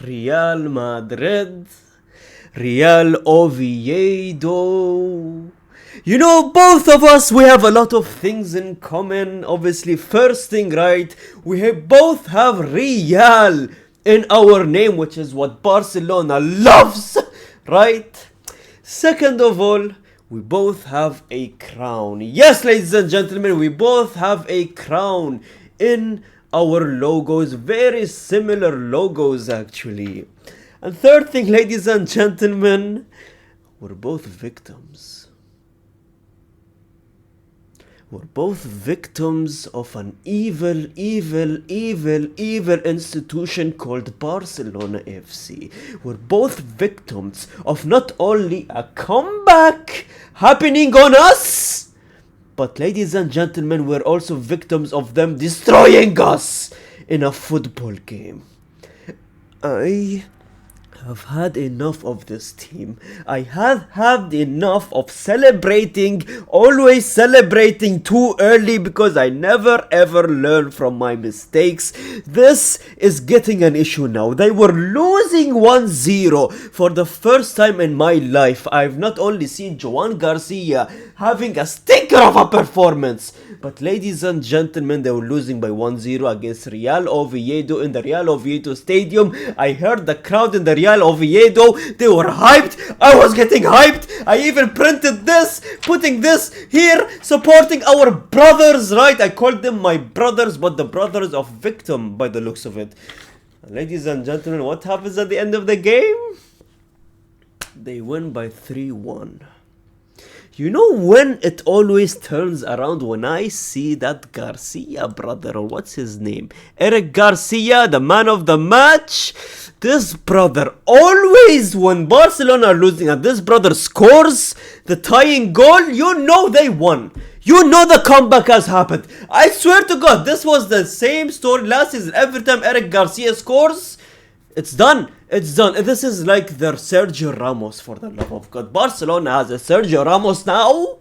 Real Madrid, Real Oviedo. You know, both of us, we have a lot of things in common. Obviously, first thing, right, both have Real in our name, which is what Barcelona loves, right? Second of all, we both have a crown. Yes, ladies and gentlemen, we both have a crown in our logos. Very similar logos, actually. And third thing, ladies and gentlemen, we're both victims. We're both victims of an evil institution called Barcelona FC. We're both victims of not only a comeback happening on us, but ladies and gentlemen, we're also victims of them destroying us in a football game. I have had enough of this team. I have had enough of always celebrating too early, because I never ever learn from my mistakes. This is getting an issue now. They were losing 1-0 for the first time in my life. I've not only seen Joan Garcia having a stinker of a performance, but ladies and gentlemen, they were losing by 1-0 against Real Oviedo in the Real Oviedo stadium. I heard the crowd in the Real Oviedo, they were hyped. I was getting hyped. I even printed this, putting this here, supporting our brothers, right? I called them my brothers, but the brothers of victim by the looks of it. Ladies and gentlemen, what happens at the end of the game? They win by 3-1. You know when it always turns around when I see that Garcia brother, or what's his name? Eric Garcia, the man of the match. This brother always, when Barcelona are losing and this brother scores the tying goal, you know they won. You know the comeback has happened. I swear to God, this was the same story last season. Every time Eric Garcia scores, it's done. It's done. This is like their Sergio Ramos, for the love of God. Barcelona has a Sergio Ramos now.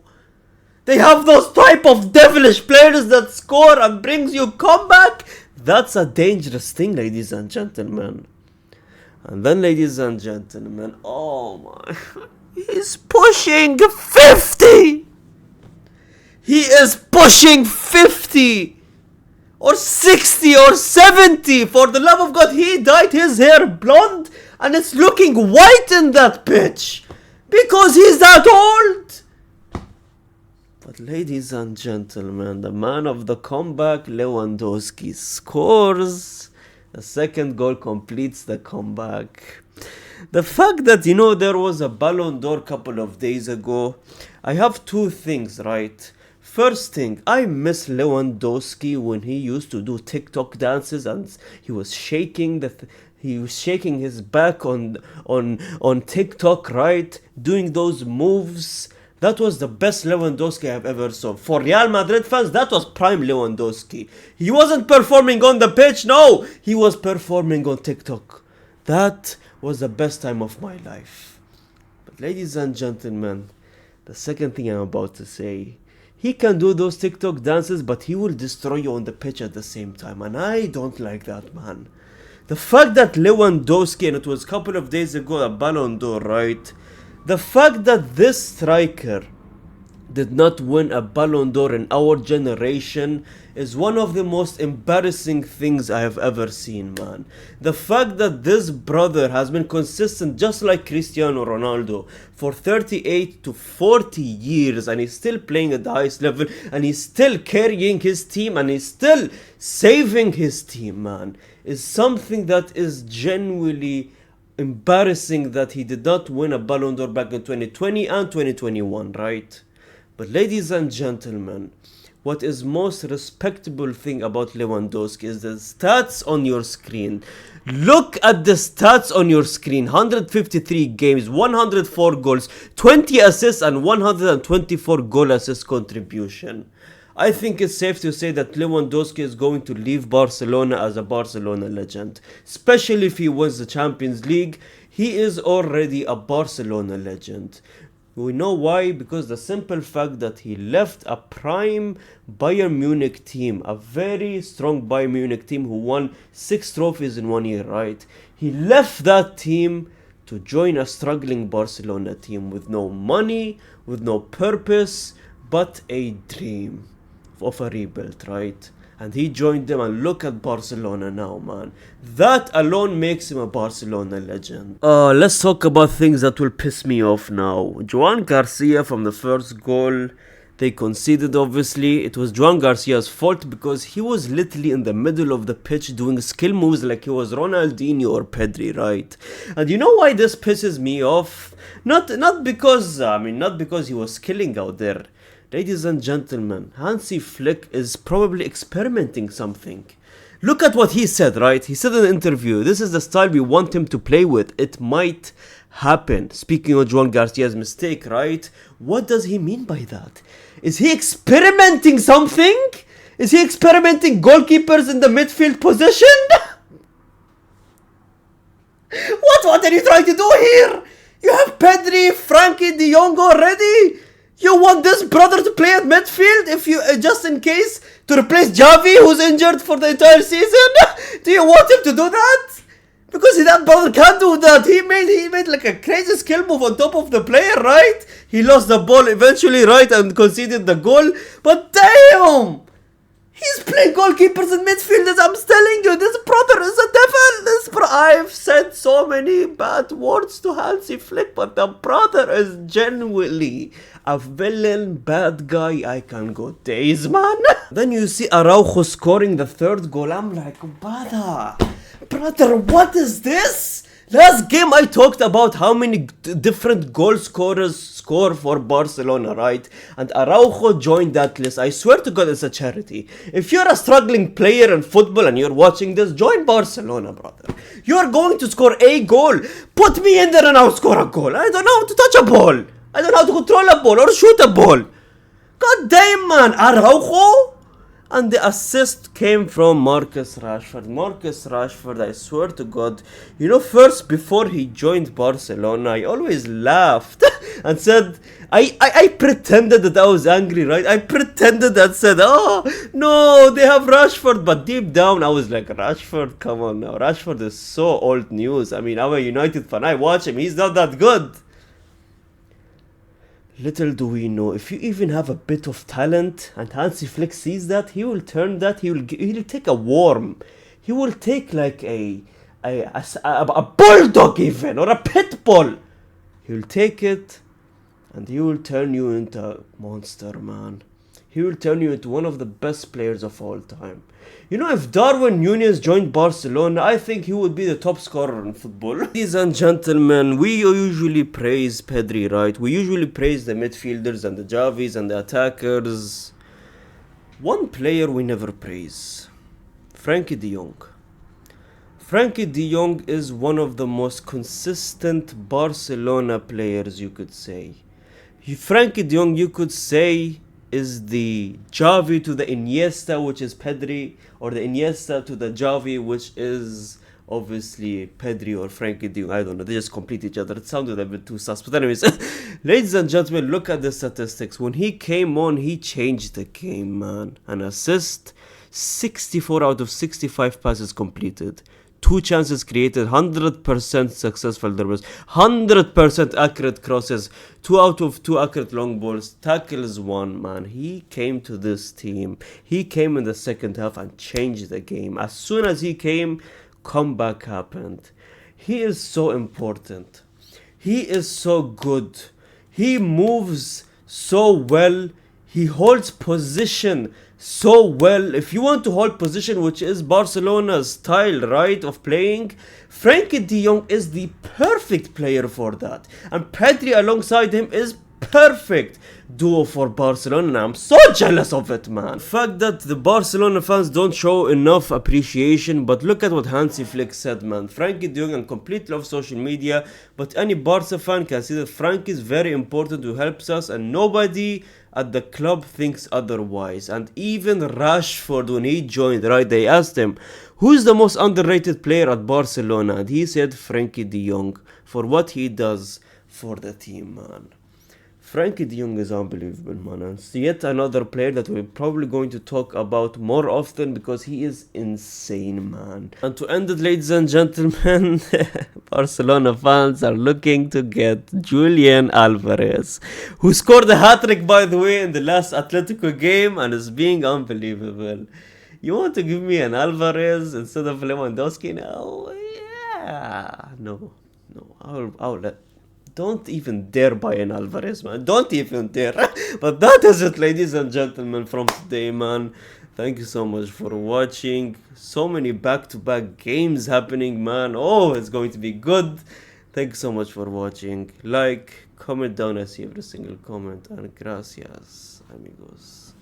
They have those type of devilish players that score and brings you comeback. That's a dangerous thing, ladies and gentlemen. And then, ladies and gentlemen, oh my, he's pushing 50. He is pushing 50. Or 60 or 70. For the love of God, he dyed his hair blonde and it's looking white in that pitch because he's that old. But ladies and gentlemen, the man of the comeback, Lewandowski, scores. The second goal completes the comeback. The fact that, you know, there was a Ballon d'Or couple of days ago, I have two things, right? First thing, I miss Lewandowski when he used to do TikTok dances and he was shaking his back on TikTok, right? Doing those moves. That was the best Lewandowski I've ever saw. For Real Madrid fans, that was prime Lewandowski. He wasn't performing on the pitch, no! He was performing on TikTok. That was the best time of my life. But ladies and gentlemen, the second thing I'm about to say, he can do those TikTok dances, but he will destroy you on the pitch at the same time. And I don't like that, man. The fact that Lewandowski, and it was a couple of days ago, a Ballon d'Or, right? The fact that this striker did not win a Ballon d'Or in our generation is one of the most embarrassing things I have ever seen, man. The fact that this brother has been consistent just like Cristiano Ronaldo for 38 to 40 years and he's still playing at the highest level and he's still carrying his team and he's still saving his team, man, is something that is genuinely embarrassing that he did not win a Ballon d'Or back in 2020 and 2021, right? But ladies and gentlemen, what is most respectable thing about Lewandowski is the stats on your screen. Look at the stats on your screen. 153 games, 104 goals, 20 assists and 124 goal assist contribution. I think it's safe to say that Lewandowski is going to leave Barcelona as a Barcelona legend. Especially if he wins the Champions League. He is already a Barcelona legend. We know why, because the simple fact that he left a prime Bayern Munich team, a very strong Bayern Munich team who won 6 trophies in 1 year, right? He left that team to join a struggling Barcelona team with no money, with no purpose, but a dream of a rebuild, right? And he joined them, and look at Barcelona now, man. That alone makes him a Barcelona legend. Let's talk about things that will piss me off now. Joan Garcia from the first goal, they conceded, obviously. It was Joan Garcia's fault because he was literally in the middle of the pitch doing skill moves like he was Ronaldinho or Pedri, right? And you know why this pisses me off? Not because he was killing out there. Ladies and gentlemen, Hansi Flick is probably experimenting something. Look at what he said, right? He said in an interview, this is the style we want him to play with. It might happen. Speaking of Joan Garcia's mistake, right? What does he mean by that? Is he experimenting something? Is he experimenting goalkeepers in the midfield position? What are you trying to do here? You have Pedri, Frenkie de Jong already? You want this brother to play at midfield if you just in case to replace Xavi, who's injured for the entire season? Do you want him to do that? Because that brother can't do that. He made like a crazy skill move on top of the player, right? He lost the ball eventually, right, and conceded the goal. But damn, he's playing goalkeepers in midfield. As I'm telling you, this brother is a devil. I've said so many bad words to Hansi Flick, but the brother is genuinely a villain, bad guy. I can go days, man. Then you see Araujo scoring the third goal. I'm like, brother, what is this? Last game I talked about how many different goal scorers score for Barcelona, right? And Araujo joined that list. I swear to God, it's a charity. If you're a struggling player in football and you're watching this, join Barcelona, brother. You're going to score a goal. Put me in there and I'll score a goal. I don't know how to touch a ball. I don't know how to control a ball or shoot a ball. God damn, man. Araujo? And the assist came from Marcus Rashford. Marcus Rashford, I swear to God, first before he joined Barcelona, I always laughed and said, I pretended that I was angry, right? I pretended and said, oh, no, they have Rashford. But deep down, I was like, Rashford, come on now. Rashford is so old news. I mean, I'm a United fan. I watch him. He's not that good. Little do we know, if you even have a bit of talent and Hansi Flick sees that, he will turn that, he'll take a worm. He will take like a bulldog even, or a pit bull. He'll take it and he will turn you into a monster, man. He will turn you into one of the best players of all time. If Darwin Núñez joined Barcelona, I think he would be the top scorer in football. Ladies and gentlemen, we usually praise Pedri, right? We usually praise the midfielders and the Javis and the attackers. One player we never praise. Frenkie de Jong. Frenkie de Jong is one of the most consistent Barcelona players, you could say. Frenkie de Jong, you could say, is the Xavi to the Iniesta, which is Pedri, or the Iniesta to the Xavi, which is obviously Pedri or Frenkie de Jong. I don't know, they just complete each other. It sounded a bit too sus. But anyways, ladies and gentlemen, look at the statistics. When he came on, he changed the game, man. An assist, 64 out of 65 passes completed. 2 chances created, 100% successful dribbles, 100% accurate crosses, 2 out of 2 accurate long balls, tackles 1, man. He came to this team. He came in the second half and changed the game. As soon as he came, comeback happened. He is so important. He is so good. He moves so well. He holds position so well. If you want to hold position, which is Barcelona's style, right, of playing, Frenkie de Jong is the perfect player for that. And Pedri alongside him is perfect duo for Barcelona. And I'm so jealous of it, man. The fact that the Barcelona fans don't show enough appreciation, but look at what Hansi Flick said, man. Frenkie de Jong, and completely off social media, but any Barca fan can see that Frenkie is very important, who helps us, and nobody at the club thinks otherwise. And even Rashford, when he joined, right, they asked him, who's the most underrated player at Barcelona? And he said Frenkie de Jong, for what he does for the team, man. Frenkie de Jong is unbelievable, man. And it's yet another player that we're probably going to talk about more often because he is insane, man. And to end it, ladies and gentlemen, Barcelona fans are looking to get Julian Alvarez, who scored a hat-trick, by the way, in the last Atletico game and is being unbelievable. You want to give me an Alvarez instead of Lewandowski now? Yeah. No. I'll let. Don't even dare buy an Alvarez, man. Don't even dare. But that is it, ladies and gentlemen, from today, man. Thank you so much for watching. So many back-to-back games happening, man. Oh, it's going to be good. Thank you so much for watching. Like, comment down. I see every single comment. And gracias, amigos.